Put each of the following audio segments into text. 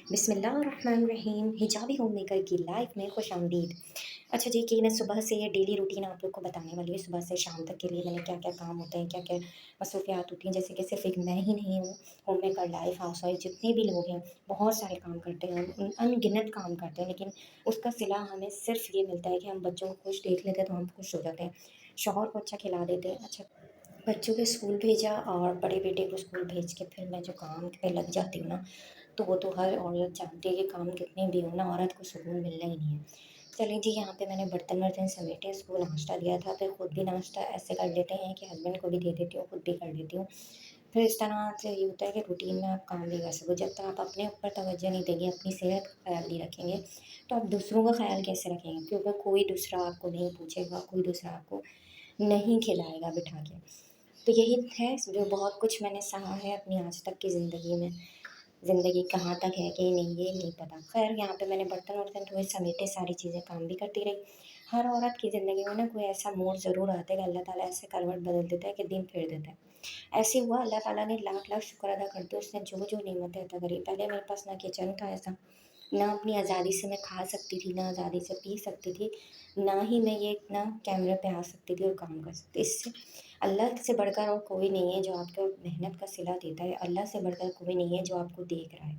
बिस्मिल्लाहिर्रहमानिर्रहीम। हिजाबी home maker की life में खुशामदीद। अच्छा जी, कि मैं सुबह से ये डेली रूटीन आप लोग को बताने वाली हूँ। सुबह से शाम तक के लिए मैंने क्या-क्या काम होते हैं, क्या-क्या मसरूफ़ियात होती हैं। जैसे कि सिर्फ़ एक मैं ही नहीं हूँ, होम मेकर, लाइफ़ हाउसवाइफ़ जितने भी लोग हैं, बहुत सारे काम करते हैं, अनगिनत काम करते हैं, लेकिन उसका सिला हमें सिर्फ़ ये मिलता है कि हम बच्चों को खुश देख लेते हैं तो हम खुश हो जाते हैं। शौहर को अच्छा खिला देते हैं, अच्छा बच्चों को स्कूल भेजा और बड़े बेटे को स्कूल भेज के फिर मैं जो काम पे लग जाती हूँ ना, तो वो तो हर औरत जानती है कि काम कितने भी हो ना, औरत को सुकून मिलना ही नहीं है। चलिए जी, यहाँ पे मैंने बर्तन-वर्तन समेटे, इसको नाश्ता दिया था, फिर खुद भी नाश्ता ऐसे कर लेते हैं कि हस्बैंड को भी दे देती हूँ, खुद भी कर लेती हूँ। फिर इस तरह से ये होता है कि रूटीन में आप काम नहीं कर सकते। जब तक आप अपने ऊपर तवज्जो नहीं देंगे, अपनी सेहत का ख़्याल नहीं रखेंगे, तो आप दूसरों का ख़्याल कैसे रखेंगे? क्योंकि कोई दूसरा आपको नहीं पूछेगा, कोई दूसरा आपको नहीं खिलाएगा बिठा के। तो यही है जो बहुत कुछ मैंने सहा है अपनी आज तक की ज़िंदगी में। ज़िंदगी कहाँ तक है कि नहीं ये नहीं पता। ख़ैर यहाँ पे मैंने बर्तन-वर्तन धोए, समेटे, सारी चीज़ें काम भी करती रही। हर औरत की ज़िंदगी में ना कोई ऐसा मोड़ ज़रूर आता है कि अल्लाह ताला ऐसे करवट बदल देता है कि दिन फेर देता है। ऐसे हुआ, अल्लाह ताला ने लाख-लाख शुक्र अदा करते हैं उसने जो-जो नेमतें अता करी। पहले मेरे पास ना किचन था ऐसा, ना अपनी आज़ादी से मैं खा सकती थी, ना आज़ादी से पी सकती थी, ना ही मैं ये इतना कैमरे पे आ सकती थी और काम कर सकती। इससे अल्लाह से बढ़कर और कोई नहीं है जो आपको मेहनत का सिला देता है, अल्लाह से बढ़कर कोई नहीं है जो आपको देख रहा है।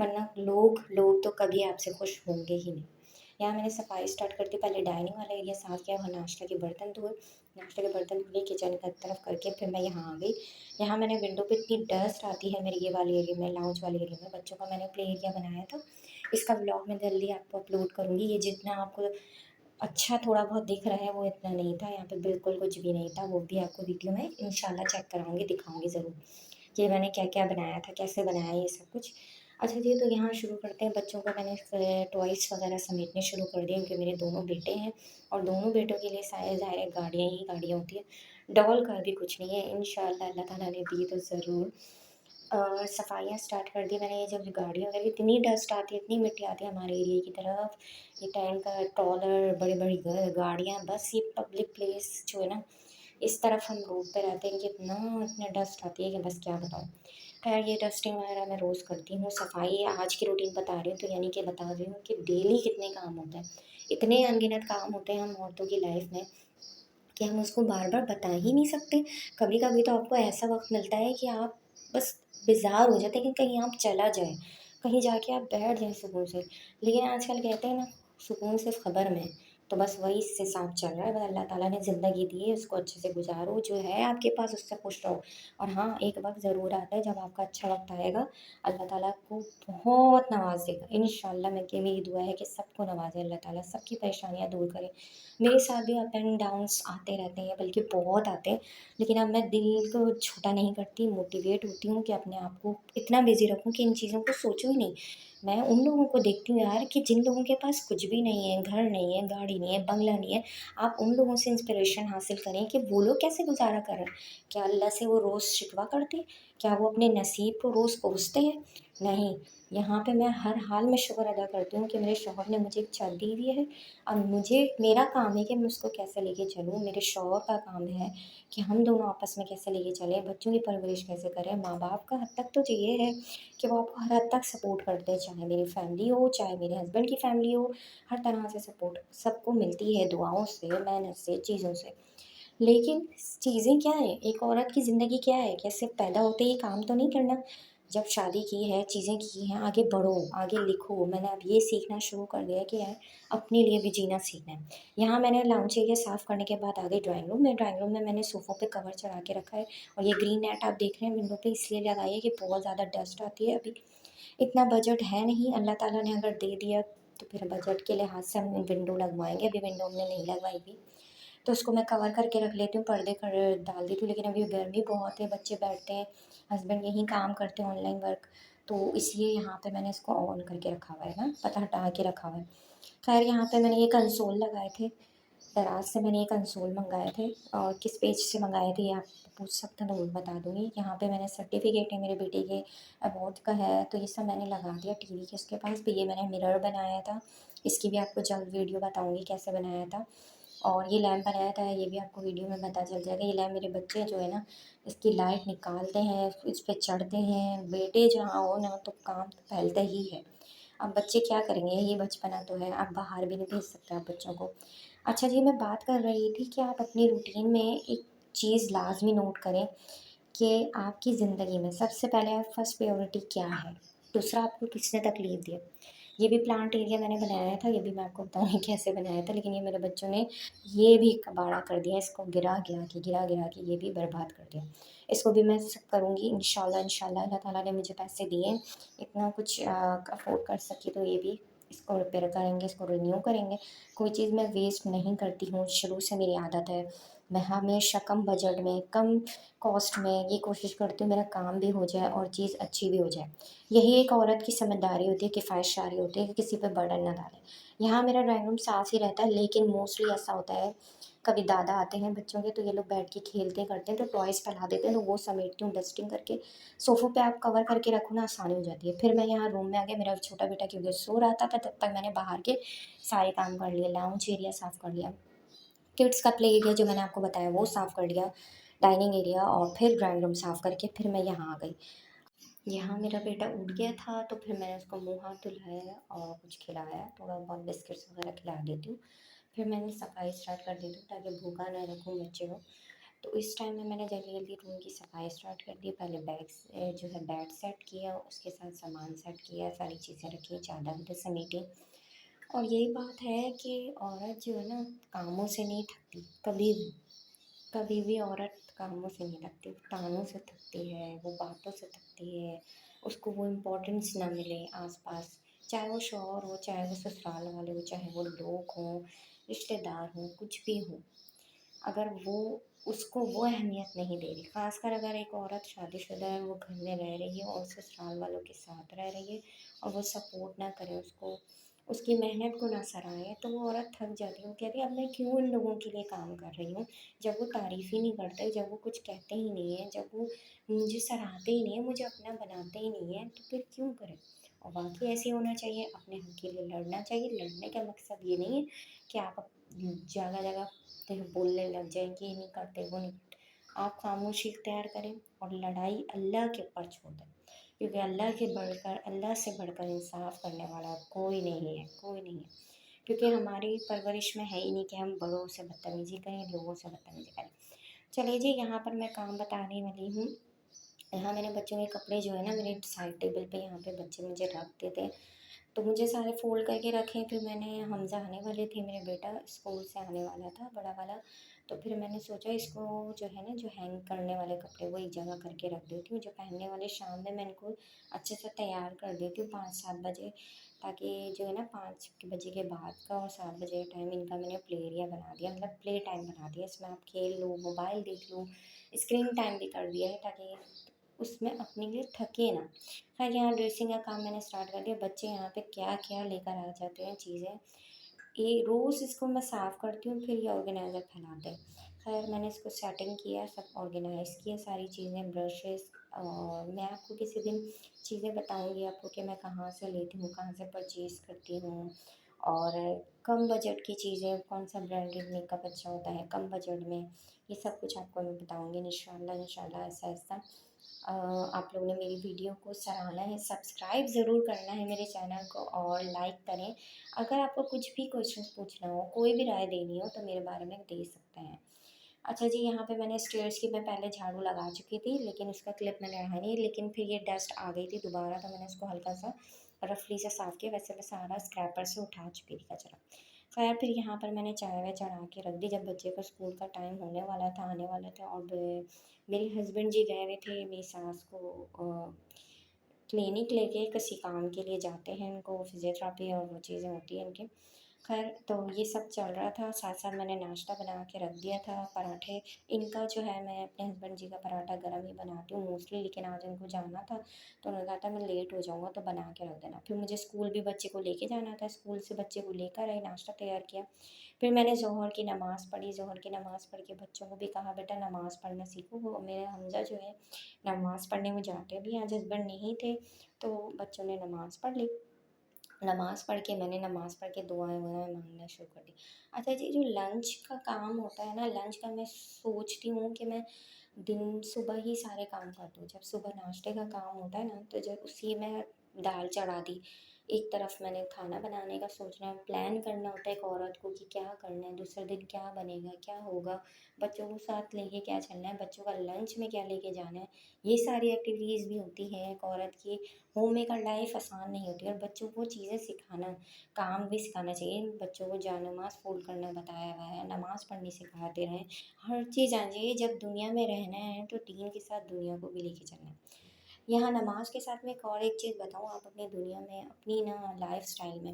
वरना लोग लोग तो कभी आपसे खुश होंगे ही नहीं। यहाँ मैंने सफाई स्टार्ट कर दी, पहले डाइनिंग वाला एरिया साफ़ किया, वहाँ नाश्ता के बर्तन धोए, नाश्ते के बर्तन धुले, किचन की तरफ करके फिर मैं यहाँ आ गई। यहाँ मैंने विंडो पे इतनी डस्ट आती है मेरे ये वाले एरिया में, लाउंज वाले एरिया में, बच्चों का मैंने प्ले एरिया बनाया था। इसका व्लॉग मैं जल्दी आपको अपलोड करूँगी। ये जितना आपको अच्छा थोड़ा बहुत दिख रहा है वो इतना नहीं था, यहाँ पे बिल्कुल कुछ भी नहीं था, वो भी आपको वीडियो में इंशाल्लाह चेक कराऊँगी, दिखाऊँगी ज़रूर कि मैंने क्या-क्या बनाया था, कैसे बनाया ये सब कुछ। अच्छा जी, तो यहाँ शुरू करते हैं। बच्चों का मैंने टॉयज़ वगैरह समेटने शुरू कर दिए क्योंकि मेरे दोनों बेटे हैं और दोनों बेटों के लिए ज़ाहिर है गाड़ियाँ ही गाड़ियाँ होती हैं। डॉल का भी कुछ नहीं है, इंशाल्लाह अल्लाह ताला ने दी तो ज़रूर। सफाइयाँ स्टार्ट कर दी मैंने। ये जब गाड़ियाँ वगैरह इतनी डस्ट आती है, इतनी मिट्टी आती है हमारे एरिया की तरफ, ये टैंक का ट्रॉलर, बड़ी-बड़ी गाड़ियाँ, बस ये पब्लिक प्लेस जो है ना, इस तरफ हम रोड पे रहते हैं कि इतना डस्ट आती है कि बस क्या बताऊँ। ख़ैर ये डस्टिंग वगैरह मैं रोज़ करती हूँ। सफाई आज की रूटीन बता रही हूँ, तो यानी कि बता रही हूँ कि डेली कितने काम होते हैं। इतने अनगिनत काम होते हैं हम औरतों की लाइफ़ में कि हम उसको बार-बार बता ही नहीं सकते। कभी-कभी तो आपको ऐसा वक़्त मिलता है कि आप बस बेज़ार हो जाते हैं कि कहीं आप चला जाएँ, कहीं जाके आप बैठ जाएँ सुकून से। लेकिन आजकल कहते हैं ना, सुकून सिर्फ़ ख़बर में, तो बस वही हिसाब चल रहा है। बस अल्लाह ताला ने ज़िंदगी दी है, उसको अच्छे से गुज़ारो, जो है आपके पास उससे खुश रहो। और हाँ, एक वक़्त ज़रूर आता है जब आपका अच्छा वक़्त आएगा, अल्लाह ताला आपको बहुत नवाज़ देगा। इंशाअल्लाह मेरी दुआ है कि सबको नवाज़े अल्लाह ताला, सबकी परेशानियाँ दूर करे। मेरे साथ भी अप एंड डाउन्स आते रहते हैं, बल्कि बहुत आते हैं, लेकिन अब मैं दिल को छोटा नहीं करती, मोटिवेट होती हूँ कि अपने आप को इतना बिज़ी रखूँ कि इन चीज़ों को सोचूँ ही नहीं। मैं उन लोगों को देखती हूँ यार कि जिन लोगों के पास कुछ भी नहीं है, घर नहीं है, गाड़ी नहीं है, बंगला नहीं है, आप उन लोगों से इंस्पिरेशन हासिल करें कि वो लोग कैसे गुज़ारा कर रहे हैं। क्या अल्लाह से वो रोज़ शिकवा करते हैं? क्या वो अपने नसीब को रोज़ कोसते हैं? नहीं, यहाँ पे मैं हर हाल में शुक्र अदा करती हूँ कि मेरे शौहर ने मुझे एक छत दी हुई है। अब मुझे मेरा काम है कि मैं उसको कैसे लेके चलूँ, मेरे शौहर का काम है कि हम दोनों आपस में कैसे लेके चलें, बच्चों की परवरिश कैसे करें। माँ-बाप का हद तक तो ये है कि वो आपको हर हद तक सपोर्ट करते हैं, चाहे मेरी फैमिली हो, चाहे मेरे हस्बैंड की फैमिली हो, हर तरह से सपोर्ट सबको मिलती है दुआओं से, मेहनत से, चीज़ों से। लेकिन चीज़ें क्या है, एक औरत की ज़िंदगी क्या है, क्या सिर्फ़ पैदा होते ही काम तो नहीं करना। जब शादी की है, चीज़ें की हैं, आगे बढ़ो, आगे लिखो। मैंने अब ये सीखना शुरू कर दिया है कि यार अपने लिए भी जीना सीखना है। यहाँ मैंने लाउंज एरिया साफ़ करने के बाद आ गई ड्राइंग रूम में। ड्राइंग रूम में मैंने सोफ़ों पे कवर चढ़ा के रखा है और ये ग्रीन नेट आप देख रहे हैं विंडो पे इसलिए लगाई है कि बहुत ज़्यादा डस्ट आती है अभी। इतना बजट है नहीं, अल्लाह ताला ने अगर दे दिया तो फिर बजट के लिहाज़ से हम विंडो लगवाएँगे, अभी विंडो हमने नहीं लगवाई थी। तो उसको मैं कवर करके रख लेती हूँ, पर्दे कर डाल देती हूँ, लेकिन अभी गर्मी बहुत है, बच्चे बैठते हैं, हस्बैंड यहीं काम करते हैं ऑनलाइन वर्क, तो इसलिए यहाँ पे मैंने इसको ऑन करके रखा हुआ है ना, पता हटा के रखा हुआ है। ख़ैर यहाँ पे मैंने ये कंसोल लगाए थे, दराज़ से मैंने ये कंसोल मँगाए थे और किस पेज से मँगाए थे ये आप पूछ सकते हैं तो वो भी बता दूँगी। यहाँ पे मैंने सर्टिफ़िकेट है मेरे बेटे के अवार्ड का है, तो ये सब मैंने लगा दिया टीवी के उसके पास भी। ये मैंने मिरर बनाया था, इसकी भी आपको जल्द वीडियो बताऊँगी कैसे बनाया था। और ये लैंप बनाया था, ये भी आपको वीडियो में पता चल जाएगा। ये लैंप मेरे बच्चे जो है ना, इसकी लाइट निकालते हैं, इस पे चढ़ते हैं, बेटे जहाँ हो ना तो काम तो फैलता ही है। अब बच्चे क्या करेंगे, ये बचपना तो है, आप बाहर भी नहीं भेज सकते आप बच्चों को। अच्छा जी, मैं बात कर रही थी कि आप अपनी रूटीन में एक चीज़ लाज़मी नोट करें कि आपकी ज़िंदगी में सबसे पहले आप फर्स्ट प्रायोरिटी क्या है? दूसरा, आपको किसने तकलीफ़ दी है? ये भी प्लांट एरिया मैंने बनाया था, ये भी मैं आपको बताऊँगी कैसे बनाया था, लेकिन ये मेरे बच्चों ने ये भी कबाड़ा कर दिया, इसको गिरा-गिरा के ये भी बर्बाद कर दिया। इसको भी मैं सब करूँगी इंशाल्लाह, इंशाल्लाह। अल्लाह ताला ने मुझे पैसे दिए हैं, इतना कुछ अफ़ोर्ड कर सकी तो ये भी इसको रिपेयर करेंगे, इसको रिन्यू करेंगे। कोई चीज़ मैं वेस्ट नहीं करती हूँ, शुरू से मेरी आदत है। मैं हमेशा कम बजट में, कम कॉस्ट में ये कोशिश करती हूँ मेरा काम भी हो जाए और चीज़ अच्छी भी हो जाए। यही एक औरत की समझदारी होती है, किफ़ायतशारी होती है कि किसी पे बर्डन ना डालें। यहाँ मेरा ड्राइंग रूम साफ़ ही रहता है, लेकिन मोस्टली ऐसा होता है, कभी दादा आते हैं बच्चों के तो ये लोग बैठ के खेलते करते हैं तो टॉयज़ फैला देते हैं, तो वो समेटती हूँ डस्टिंग करके। सोफ़ों पे आप कवर करके रखो ना, आसानी हो जाती है। फिर मैं यहाँ रूम में आ गया, मेरा छोटा बेटा क्योंकि सो रहा था तब तक मैंने बाहर के सारे काम कर लिए, लाउंज एरिया साफ़ कर लिया। किड्स का प्ले एरिया जो मैंने आपको बताया वो साफ़ कर लिया, डाइनिंग एरिया, और फिर ड्राइंग रूम साफ़ करके फिर मैं यहाँ आ गई। यहाँ मेरा बेटा उठ गया था तो फिर मैंने उसको मुँह हाथ धुलाया और कुछ खिलाया, थोड़ा बहुत बिस्किट्स वगैरह खिला देती हूँ। फिर मैंने सफाई स्टार्ट कर देती हूँ ताकि भूखा ना रखूँ बच्चे को। तो इस टाइम में मैंने जल्दी-जल्दी रूम की सफाई स्टार्ट कर दी। पहले जो है बेड सेट किया, उसके साथ सामान सेट किया, सारी चीज़ें रखी, चादर-वादर समेटी। और यही बात है कि औरत जो है ना, कामों से नहीं थकती, कभी भी। कभी भी औरत कामों से नहीं थकती, वो तानों से थकती है, वो बातों से थकती है, उसको वो इम्पोर्टेंस ना मिले आस-पास, चाहे वो शौहर हो, चाहे वो ससुराल वाले हो, चाहे वो लोग हों, रिश्तेदार हों, कुछ भी हो। अगर वो उसको वो अहमियत नहीं दे रही, ख़ासकर अगर एक औरत शादीशुदा है, वो घर में रह रही है और ससुराल वालों के साथ रह रही है और वो सपोर्ट ना करे उसको, उसकी मेहनत को ना सराहे, तो वो औरत थक जाती है। वो कहती है अब मैं क्यों इन लोगों के लिए काम कर रही हूँ, जब वो तारीफ़ ही नहीं करते, जब वो कुछ कहते ही नहीं हैं, जब वो मुझे सराहते ही नहीं हैं, मुझे अपना बनाते ही नहीं हैं, तो फिर क्यों करें। और वाक़ई ऐसे होना चाहिए, अपने हक़ के लिए लड़ना चाहिए। लड़ने का मकसद ये नहीं है कि आप जगह-जगह पे बोलने लग जाएँ कि ये नहीं करते, वो नहीं करते। आप खामोशी इख्तियार करें और लड़ाई अल्लाह के ऊपर छोड़ दें, क्योंकि अल्लाह से बढ़कर इंसाफ़ करने वाला कोई नहीं है, कोई नहीं है। क्योंकि हमारी परवरिश में है ही नहीं कि हम बड़ों से बदतमीज़ी करें, लोगों से बदतमीज़ी करें। चलिए जी, यहाँ पर मैं काम बताने वाली हूँ। यहाँ मैंने बच्चों के कपड़े जो है ना, मेरे साइड टेबल पे यहाँ पे बच्चे मुझे रखते थे, तो मुझे सारे फ़ोल्ड करके रखे। फिर मैंने हमज़ा आने वाले थे, मेरा बेटा स्कूल से आने वाला था, बड़ा वाला। तो फिर मैंने सोचा इसको जो है ना, जो हैंग करने वाले कपड़े वो एक जगह करके रख देती हूँ, जो पहनने वाले शाम में मैं इनको अच्छे से तैयार कर देती हूँ 5-7 बजे, ताकि जो है ना 5 बजे के बाद का और 7 बजे का टाइम इनका मैंने प्ले एरिया बना दिया, मतलब प्ले टाइम बना दिया। इसमें आप खेल लो, मोबाइल देख लो, स्क्रीन टाइम भी कर दिया है ताकि उसमें अपने लिए थके ना। खैर, यहाँ ड्रेसिंग का काम मैंने स्टार्ट कर दिया। बच्चे यहाँ पे क्या-क्या लेकर आ जाते हैं चीज़ें। ये रोज़ इसको मैं साफ़ करती हूँ, फिर ये ऑर्गेनाइज़र फैलाते हैं। खैर, मैंने इसको सेटिंग किया, सब ऑर्गेनाइज़ किया, सारी चीज़ें, ब्रशेज़, और मैं आपको किसी दिन चीज़ें बताऊँगी आपको कि मैं कहाँ से लेती हूँ, कहाँ से परचेज़ करती हूँ, और कम बजट की चीज़ें, कौन-सा ब्रांडेड मेकअप अच्छा होता है कम बजट में, ये सब कुछ आपको मैं बताऊँगी इंशाल्लाह, इंशाल्लाह ऐसा-ऐसा। आप लोगों ने मेरी वीडियो को सराहना है, सब्सक्राइब ज़रूर करना है मेरे चैनल को और लाइक करें। अगर आपको कुछ भी क्वेश्चंस पूछना हो, कोई भी राय देनी हो तो मेरे बारे में दे सकते हैं। अच्छा जी, यहाँ पे मैंने स्टेयर्स की मैं पहले झाड़ू लगा चुकी थी, लेकिन उसका क्लिप मैंने लगाया नहीं, लेकिन फिर ये डस्ट आ गई थी दोबारा, तो मैंने उसको हल्का-सा रफली से साफ़ किया। वैसे मैं सारा स्क्रैपर से उठा चुकी थी कचरा। खैर, फिर यहाँ पर मैंने चाय-वाय चढ़ा के रख दी, जब बच्चे का स्कूल का टाइम होने वाला था, आने वाला था, और मेरे हस्बैंड जी गए हुए थे मेरी सास को क्लिनिक लेके, किसी काम के लिए जाते हैं, उनको फिज़ियोथेरेपी और वो चीज़ें होती हैं इनकी। खैर, तो ये सब चल रहा था, साथ-साथ मैंने नाश्ता बना के रख दिया था, पराठे। इनका जो है, मैं अपने हस्बैंड जी का पराठा गरम ही बनाती हूँ मोस्टली, लेकिन आज इनको जाना था, तो उन्होंने कहा था मैं लेट हो जाऊँगा तो बना के रख देना। फिर मुझे स्कूल भी बच्चे को लेके जाना था, स्कूल से बच्चे को लेकर आई, नाश्ता तैयार किया। फिर मैंने ज़ोहर की नमाज़ पढ़ी, ज़ोहर की नमाज़ पढ़ के बच्चों को भी कहा बेटा नमाज़ पढ़ना सीखो। वो मेरे हमज़ा जो है नमाज़ पढ़ने में जाते भी हैं, आज हस्बैंड नहीं थे, तो बच्चों ने नमाज़ पढ़ ली। नमाज़ पढ़ के दुआएँ-वुआएँ माँगना शुरू कर दी। अच्छा जी, जो लंच का काम होता है ना, लंच का मैं सोचती हूँ कि मैं दिन सुबह ही सारे काम कर दूँ। जब सुबह नाश्ते का काम होता है ना, तो जब उसी में दाल चढ़ा दी। एक तरफ मैंने खाना बनाने का सोचना है, प्लान करना होता है एक औरत को कि क्या करना है, दूसरे दिन क्या बनेगा, क्या होगा, बच्चों को साथ लेके क्या चलना है, बच्चों का लंच में क्या लेके जाना है। ये सारी एक्टिविटीज़ भी होती हैं एक औरत की। होममेकर लाइफ़ आसान नहीं होती और बच्चों को चीज़ें सिखाना, काम भी सिखाना चाहिए। बच्चों को नमाज़ फ़ोल्ड करना बताया हुआ है, नमाज़ पढ़नी सिखाते रहें। हर चीज़ आनी चाहिए। जब दुनिया में रहना है तो दीन के साथ दुनिया को भी लेके चलना है। यहाँ नमाज़ के साथ में एक चीज़ बताऊँ, आप अपनी दुनिया में अपनी ना लाइफ़स्टाइल में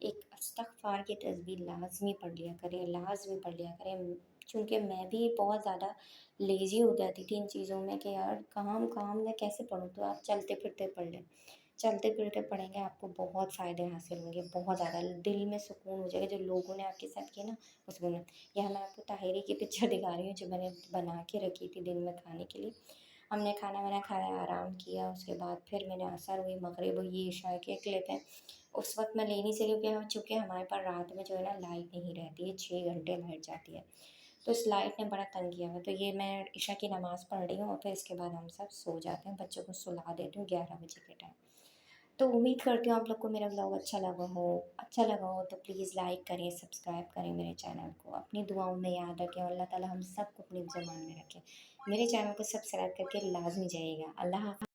एक इस्तिग़फ़ार की तस्बीह लाज़मी पढ़ लिया करें, लाज़मी पढ़ लिया करें। चूँकि मैं भी बहुत ज़्यादा लेज़ी हो जाती थी इन चीज़ों में कि यार काम-काम मैं कैसे पढ़ूँ? तो आप चलते-फिरते पढ़ लें। चलते-फिरते पढ़ेंगे, आपको बहुत फ़ायदे हासिल होंगे, बहुत ज़्यादा दिल में सुकून हो जाएगा। जो लोगों ने आपके साथ किया ना, वो सुकून। यहाँ मैं आपको ताहिरी की पिक्चर दिखा रही हूँ जो मैंने बना के रखी थी दिन में खाने के लिए। हमने खाना-वाना खाया, आराम किया, उसके बाद फिर मैंने असर हुई, मगरिब हुई, इशा की एक क्लिप है। उस वक़्त मैं ले नहीं सकी क्योंकि चूँकि हमारे पास रात में जो है ना लाइट नहीं रहती है, 6 घंटे लाइट जाती है। तो इस लाइट ने बड़ा तंग किया हुआ है। तो ये मैं इशा की नमाज़ पढ़ रही हूँ और फिर इसके बाद हम सब सो जाते हैं, बच्चों को सुला देती हूँ 11 बजे के टाइम। तो उम्मीद करती हूँ आप लोग को मेरा ब्लॉग अच्छा लगा हो तो प्लीज़ लाइक करें, सब्सक्राइब करें मेरे चैनल को। अपनी दुआओं में याद रखें और अल्लाह ताला हम सबको अपनी ज़ुबान में रखे। मेरे चैनल को सब्सक्राइब करके लाज़मी जाइएगा। अल्लाह हाफ़िज़।